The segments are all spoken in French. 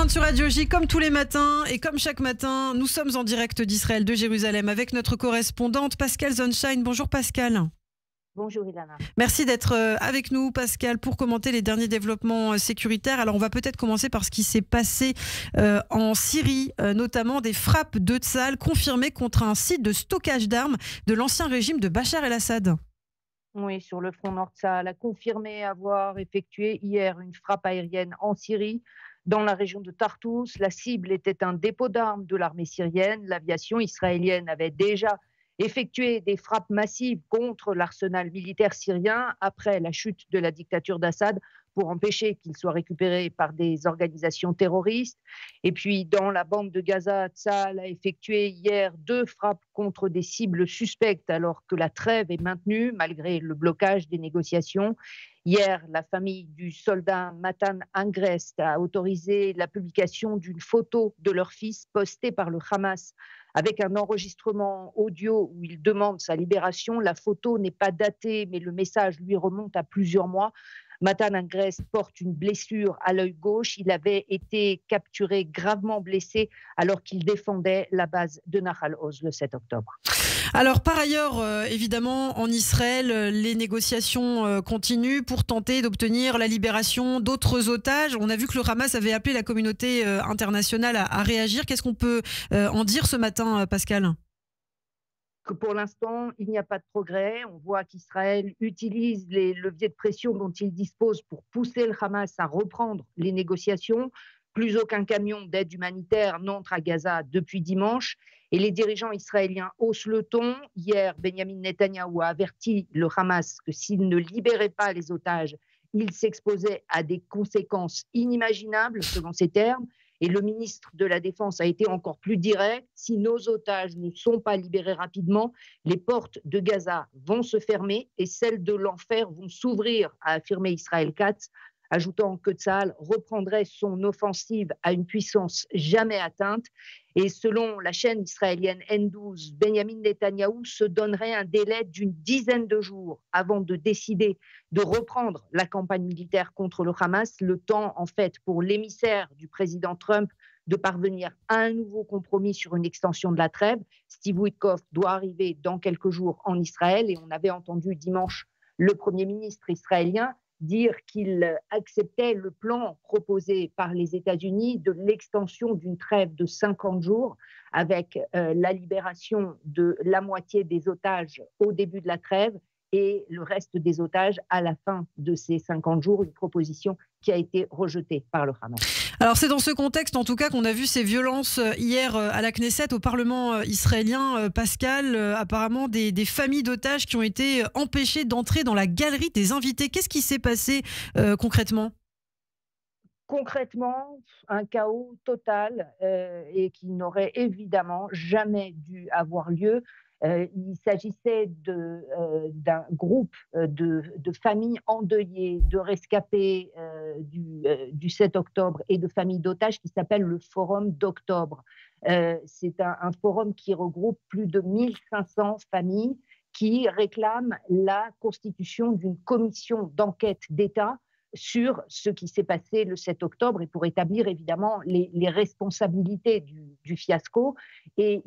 Pointe sur Radio J, comme tous les matins et comme chaque matin, nous sommes en direct d'Israël, de Jérusalem, avec notre correspondante Pascal Zonshine. Bonjour Pascal. Bonjour Ilana. Merci d'être avec nous Pascal pour commenter les derniers développements sécuritaires. Alors on va peut-être commencer par ce qui s'est passé en Syrie, notamment des frappes de Tsahal confirmées contre un site de stockage d'armes de l'ancien régime de Bachar el-Assad. Oui, sur le front nord, Tsahal a confirmé avoir effectué hier une frappe aérienne en Syrie, dans la région de Tartous. La cible était un dépôt d'armes de l'armée syrienne. L'aviation israélienne avait déjà effectué des frappes massives contre l'arsenal militaire syrien après la chute de la dictature d'Assad pour empêcher qu'il soit récupéré par des organisations terroristes. Et puis, dans la bande de Gaza, Tsahal a effectué hier 2 frappes contre des cibles suspectes alors que la trêve est maintenue malgré le blocage des négociations. Hier, la famille du soldat Matan Angrest a autorisé la publication d'une photo de leur fils postée par le Hamas avec un enregistrement audio où il demande sa libération. La photo n'est pas datée, mais le message lui remonte à plusieurs mois. Matan Angrest porte une blessure à l'œil gauche. Il avait été capturé gravement blessé alors qu'il défendait la base de Nahal Oz le 7 octobre. Alors par ailleurs, évidemment, en Israël, les négociations continuent pour tenter d'obtenir la libération d'autres otages. On a vu que le Hamas avait appelé la communauté internationale à réagir. Qu'est-ce qu'on peut en dire ce matin, Pascal ? Que pour l'instant, il n'y a pas de progrès. On voit qu'Israël utilise les leviers de pression dont il dispose pour pousser le Hamas à reprendre les négociations. Plus aucun camion d'aide humanitaire n'entre à Gaza depuis dimanche. Et les dirigeants israéliens haussent le ton. Hier, Benjamin Netanyahou a averti le Hamas que s'il ne libérait pas les otages, il s'exposait à des conséquences inimaginables, selon ses termes. Et le ministre de la Défense a été encore plus direct. Si nos otages ne sont pas libérés rapidement, les portes de Gaza vont se fermer et celles de l'enfer vont s'ouvrir, a affirmé Israël Katz, ajoutant que Tsahal reprendrait son offensive à une puissance jamais atteinte. Et selon la chaîne israélienne N12, Benjamin Netanyahou se donnerait un délai d'une dizaine de jours avant de décider de reprendre la campagne militaire contre le Hamas, le temps en fait pour l'émissaire du président Trump de parvenir à un nouveau compromis sur une extension de la trêve. Steve Witkoff doit arriver dans quelques jours en Israël et on avait entendu dimanche le Premier ministre israélien dire qu'il acceptait le plan proposé par les États-Unis de l'extension d'une trêve de 50 jours avec la libération de la moitié des otages au début de la trêve et le reste des otages à la fin de ces 50 jours, une proposition qui a été rejetée par le Hamas. Alors c'est dans ce contexte en tout cas qu'on a vu ces violences hier à la Knesset, au Parlement israélien. Pascal, apparemment des familles d'otages qui ont été empêchées d'entrer dans la galerie des invités. Qu'est-ce qui s'est passé concrètement ? Concrètement, un chaos total et qui n'aurait évidemment jamais dû avoir lieu. Il s'agissait d'un groupe de familles endeuillées, de rescapés du 7 octobre et de familles d'otages qui s'appelle le Forum d'octobre. C'est un forum qui regroupe plus de 1500 familles qui réclament la constitution d'une commission d'enquête d'État sur ce qui s'est passé le 7 octobre et pour établir évidemment les responsabilités du fiasco. Et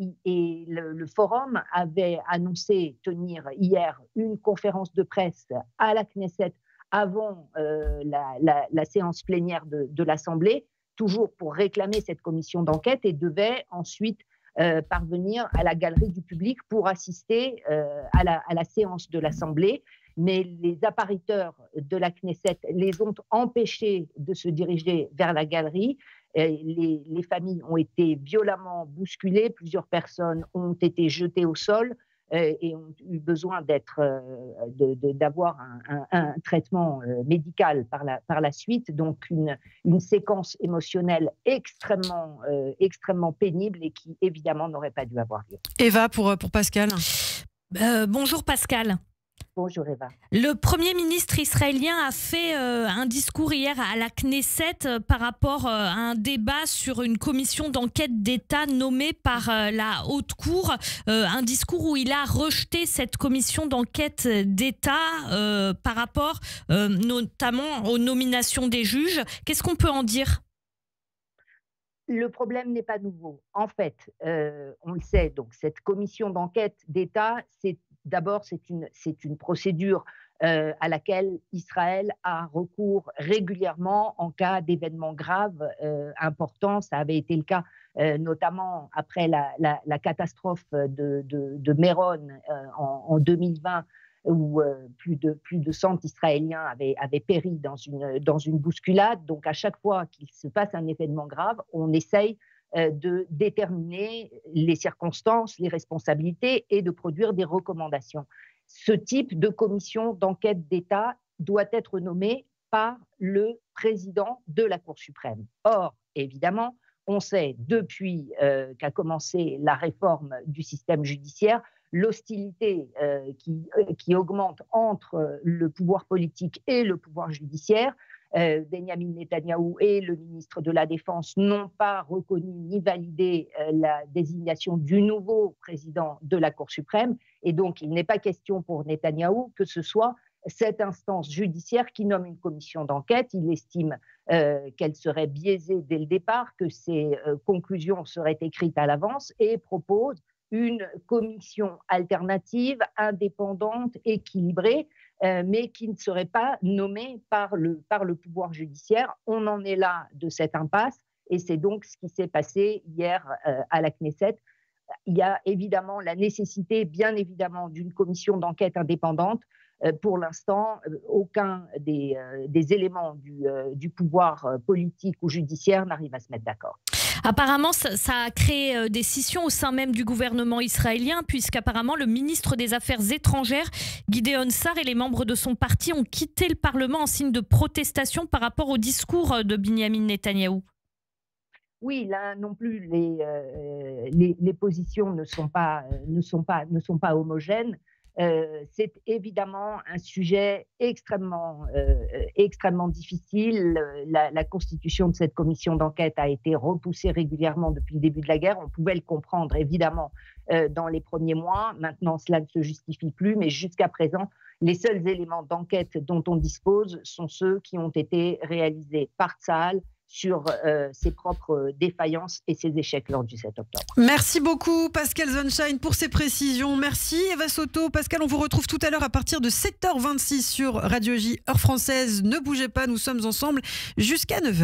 le forum avait annoncé tenir hier une conférence de presse à la Knesset avant la séance plénière de l'Assemblée, toujours pour réclamer cette commission d'enquête et devait ensuite parvenir à la galerie du public pour assister à la séance de l'Assemblée. Mais les appariteurs de la Knesset les ont empêchés de se diriger vers la galerie. Les familles ont été violemment bousculées, plusieurs personnes ont été jetées au sol et ont eu besoin d'avoir un traitement médical par la suite. Donc une séquence émotionnelle extrêmement pénible et qui évidemment n'aurait pas dû avoir lieu. Eva pour Pascal. Bonjour Pascal. Bonjour Eva. Le Premier ministre israélien a fait un discours hier à la Knesset par rapport à un débat sur une commission d'enquête d'État nommée par la Haute Cour. Un discours où il a rejeté cette commission d'enquête d'État par rapport notamment aux nominations des juges. Qu'est-ce qu'on peut en dire ? Le problème n'est pas nouveau. En fait, on le sait, donc cette commission d'enquête d'État, c'est une procédure à laquelle Israël a recours régulièrement en cas d'événements graves importants. Ça avait été le cas notamment après la catastrophe de Méron en 2020, où plus de 100 Israéliens avaient péri dans une bousculade. Donc, à chaque fois qu'il se passe un événement grave, on essaye de déterminer les circonstances, les responsabilités et de produire des recommandations. Ce type de commission d'enquête d'État doit être nommé par le président de la Cour suprême. Or, évidemment, on sait depuis qu'a commencé la réforme du système judiciaire, l'hostilité qui augmente entre le pouvoir politique et le pouvoir judiciaire. Benyamin Netanyahou et le ministre de la Défense n'ont pas reconnu ni validé la désignation du nouveau président de la Cour suprême. Et donc, il n'est pas question pour Netanyahou que ce soit cette instance judiciaire qui nomme une commission d'enquête. Il estime qu'elle serait biaisée dès le départ, que ses conclusions seraient écrites à l'avance et propose une commission alternative, indépendante, équilibrée, mais qui ne serait pas nommée par le pouvoir judiciaire. On en est là de cette impasse et c'est donc ce qui s'est passé hier à la Knesset. Il y a évidemment la nécessité, bien évidemment, d'une commission d'enquête indépendante. Pour l'instant, aucun des éléments du pouvoir politique ou judiciaire n'arrive à se mettre d'accord. Apparemment, ça a créé des scissions au sein même du gouvernement israélien, puisqu'apparemment le ministre des Affaires étrangères, Gideon Sa'ar, et les membres de son parti ont quitté le Parlement en signe de protestation par rapport au discours de Binyamin Netanyahou. Oui, là non plus, les positions ne sont pas homogènes. C'est évidemment un sujet extrêmement difficile. La constitution de cette commission d'enquête a été repoussée régulièrement depuis le début de la guerre. On pouvait le comprendre, évidemment, dans les premiers mois. Maintenant, cela ne se justifie plus, mais jusqu'à présent, les seuls éléments d'enquête dont on dispose sont ceux qui ont été réalisés par Tsahal sur ses propres défaillances et ses échecs lors du 7 octobre. Merci beaucoup Pascal Zonshine pour ces précisions. Merci Eva Soto. Pascal, on vous retrouve tout à l'heure à partir de 7h26 sur Radio J, heure française. Ne bougez pas, nous sommes ensemble jusqu'à 9h.